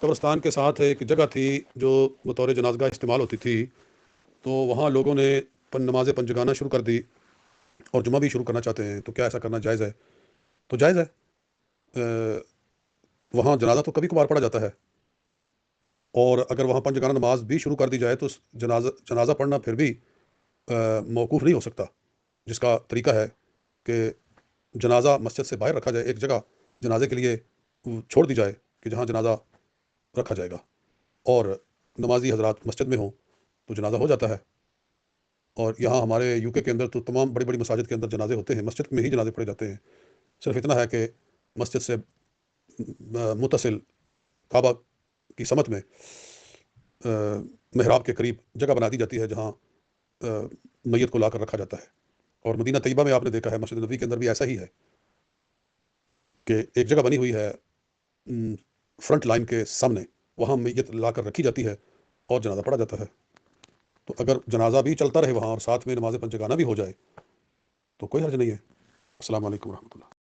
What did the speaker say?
قبرستان کے ساتھ ایک جگہ تھی جو بطور جنازگاہ استعمال ہوتی تھی، تو وہاں لوگوں نے نماز پنجگانہ شروع کر دی اور جمعہ بھی شروع کرنا چاہتے ہیں، تو کیا ایسا کرنا جائز ہے؟ تو جائز ہے۔ وہاں جنازہ تو کبھی کبھار پڑھا جاتا ہے، اور اگر وہاں پنجگانہ نماز بھی شروع کر دی جائے تو جنازہ پڑھنا پھر بھی موقوف نہیں ہو سکتا، جس کا طریقہ ہے کہ جنازہ مسجد سے باہر رکھا جائے، ایک جگہ جنازے کے لیے چھوڑ دی جائے کہ جہاں جنازہ رکھا جائے گا، اور نمازی حضرات مسجد میں ہوں تو جنازہ ہو جاتا ہے۔ اور یہاں ہمارے یو کے اندر تو تمام بڑی بڑی مساجد کے اندر جنازے ہوتے ہیں، مسجد میں ہی جنازے پڑھے جاتے ہیں۔ صرف اتنا ہے کہ مسجد سے متصل کعبہ کی سمت میں محراب کے قریب جگہ بنا دی جاتی ہے جہاں میت کو لا کر رکھا جاتا ہے۔ اور مدینہ طیبہ میں آپ نے دیکھا ہے، مسجد نبوی کے اندر بھی ایسا ہی ہے کہ ایک جگہ بنی ہوئی ہے فرنٹ لائن کے سامنے، وہاں میت لا کر رکھی جاتی ہے اور جنازہ پڑھا جاتا ہے۔ تو اگر جنازہ بھی چلتا رہے وہاں اور ساتھ میں نماز پنجگانہ بھی ہو جائے تو کوئی حرج نہیں ہے۔ السلام علیکم ورحمۃ اللہ۔